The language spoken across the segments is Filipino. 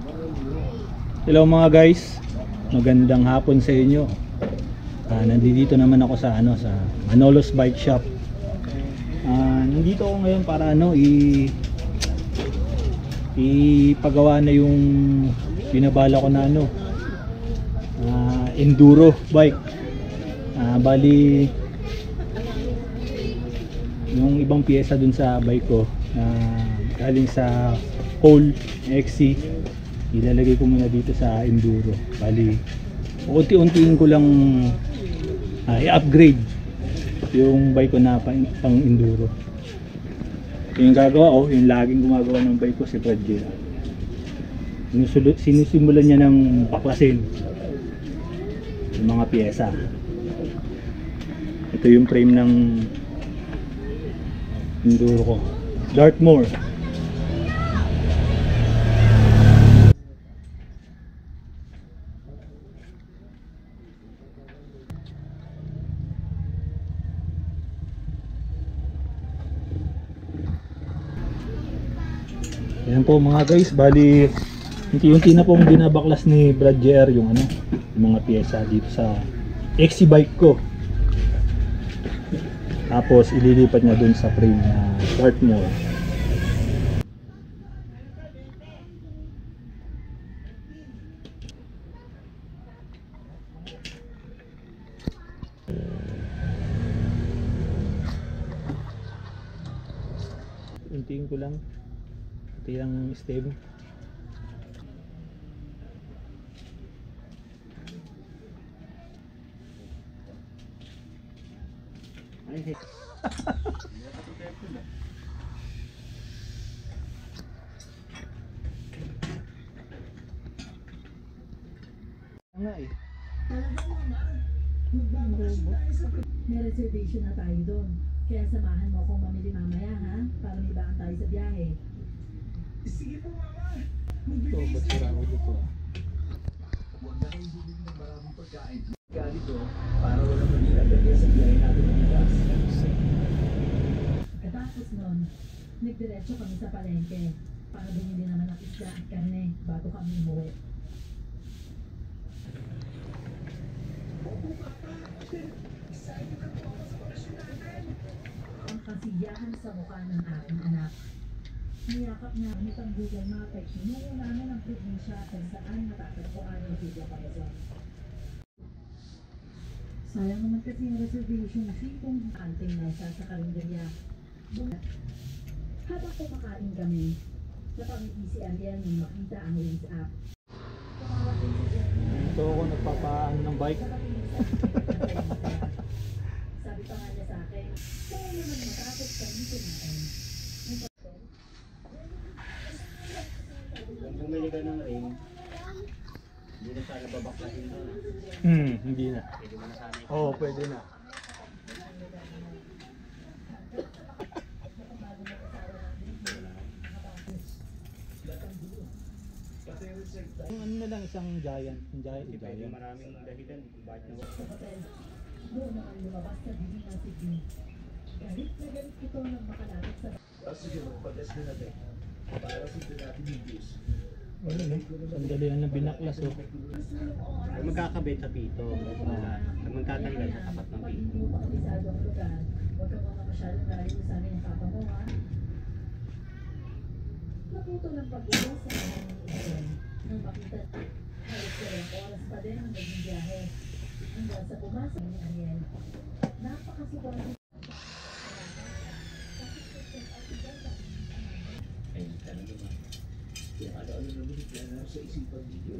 Hello mga guys, magandang hapon sa inyo. Nandito naman ako sa sa Manolos Bike Shop. Nandito ako ngayon para ipagawa na yung pinabala ko na enduro bike. Bali yung ibang piyesa dun sa bike ko galing sa Pole XC, ilalagay ko muna dito sa enduro. Bali unti-untiin ko lang i-upgrade yung bike ko na pang enduro. Yung gagawa yung laging gumagawa ng bike ko si Fred J. Sinusimulan niya ng baklasin yung mga piyesa. Ito yung frame ng enduro ko, Dartmoor. Ayan po mga guys, bali unti-unti na po binabaklas ni Brad JR yung mga piyesa dito sa XC bike ko. Tapos ililipat niya dun sa frame na Dartmoor. Untiin ko lang ito yung stem. May reservation na tayo doon. Kaya samahan mo akong mamili mamaya, ha? Para may baan tayo sa biyahe. Sige po, mama. Ito, ba't sira ko dito? Huwag na kayong bumili ng maraming pagkain. Ganito, para wala mag-iagad sa biyahe natin ng bigas. Katapos nun, nagdiretso kami sa palengke para bumili naman ng isda at karne bago kami umuwi. Ang kasiyahan sa mukha ng aking anak. Niyakap niya ang itang Google Map ay kinuha namin ang probinsya kung saan matatagpuan ang Villa Paison. Sayang naman kasi yung reservation fee kung anting mesa sa karinderya. Habang kumakain kami, napangiti si Ariel nung makita ang Waze app. Ito ako nagpapaan ng bike. Sabi pa nga niya sa akin, kaya naman matakot kami kumain. Kung bumili ka ng ring, hindi na sana babaklasin doon. Hindi na. Pwede mo na sana Oo, pwede na. Ano na lang isang giant, Pwede maraming dahilan kung bakit na Sa hotel, doon naman lumabas sa dilim ng Sydney. Galit na galit ito nang makalapit sa Sige, magpagas na natin. Para sundan natin yung views. sandali lang na binaklas Pag magkakabit sa pito, pag magtatanggal sa tapat ng Pag pito. hindi mo pa kabisado ang lugar, huwag ka muna masyadong narinig sa amin ng papa mo, ha? Naputo ng pag-uwi sa mga iyon. Nang makita, halos walang oras pa din ang naging biyahe. Hanggang sa pumasok ni Ariel. Napakasipag. Ayun, talaga ba? Kaya ano-ano naman yung plano sa isipan dito.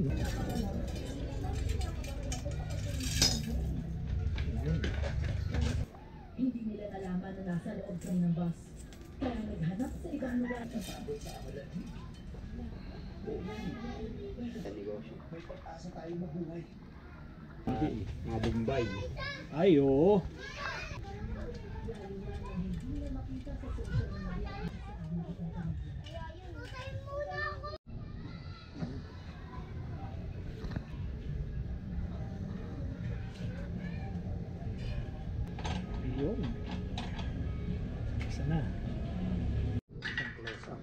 Hindi nila nalaman na nasa loob kami ng bus. Kaya naghanap sa ibang lugar. Sabot sa amalan. Sa negosyo. May pag-asa tayo mabuhay. mga Bombay. Ay, oo. Lalo na nang hindi na makita sa social media sa aming itatang. Yun. Isa na. Isang close up.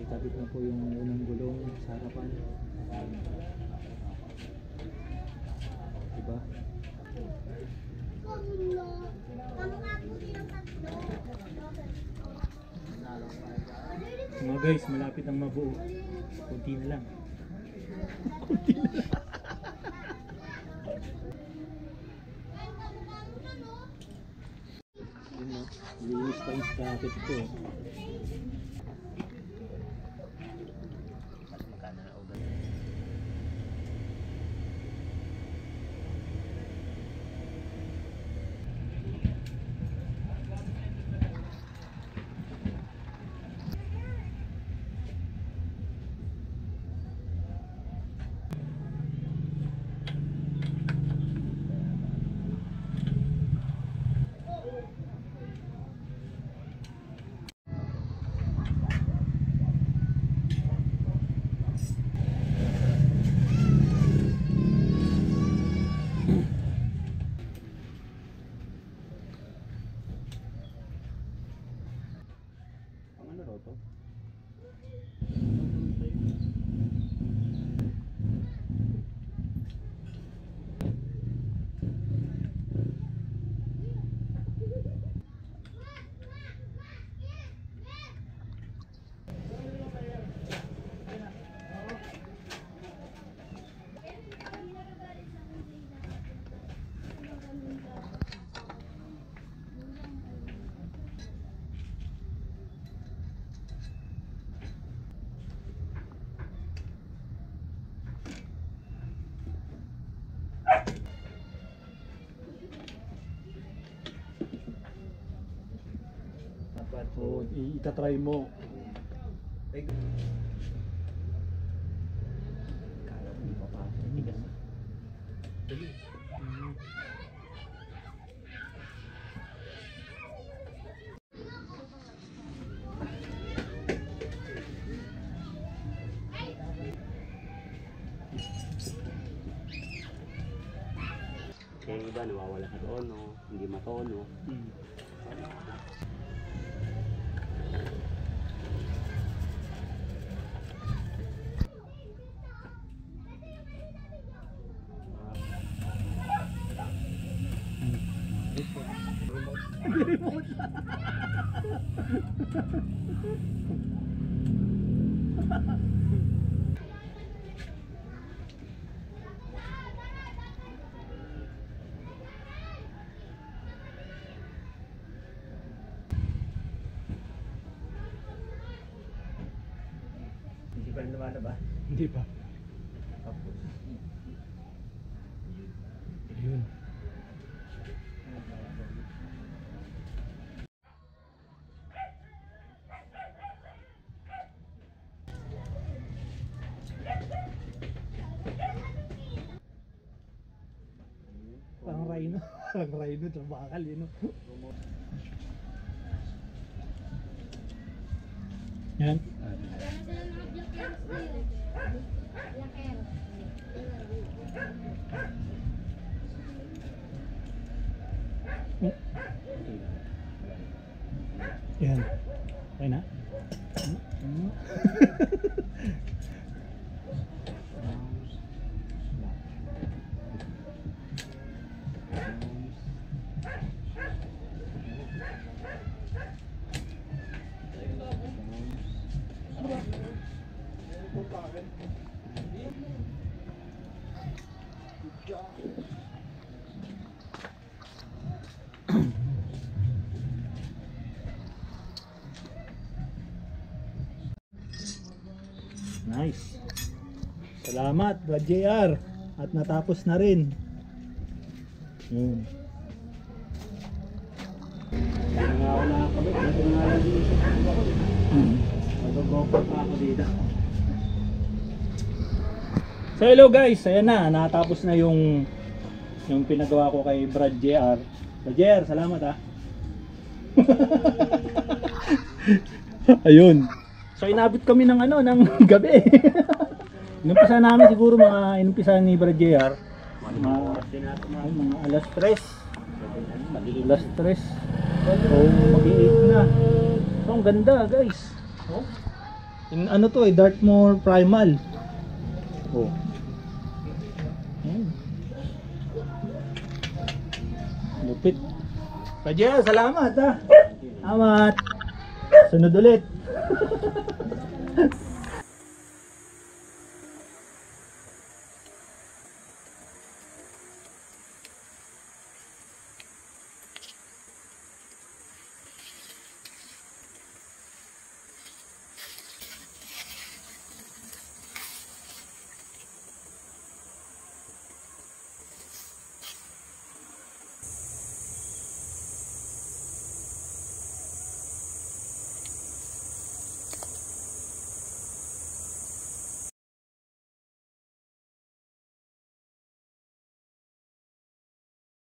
Ikabit na po yung unang gulong sa harapan. Diba? Mga guys, malapit ang mabuo. Kunti na lang. Kunti na lang. Yun o, linis pa yung sprocket ko. So, itatry mo. Kaya iba nawawala sa tono, hindi matono. Hindi pa rin lumalaba? Hindi pa. Tapos. Yun. Parang rhino. Parang rhino ito. Bakal yun. Yan. Yan. Okay na? Nice. Salamat, Brad JR. At natapos na rin. Yun. Hindi na nga ako nakakabit. Hindi na nga lang dito. Mag-go-go pa ako dito. So hello guys, ayan na, natapos na yung pinagawa ko kay Brad JR. Brad JR, salamat ha. Ayun. So inabot kami ng ng gabi. Inumpisa namin siguro inumpisa ni Brad JR mga alas 3. Alas 3. So mag-iit na. So ang ganda guys. Oh. Ano to eh, Dartmoor Primal. Oh. Ayan. Lupit. Pajel, salamat ha. Salamat. Sunod ulit.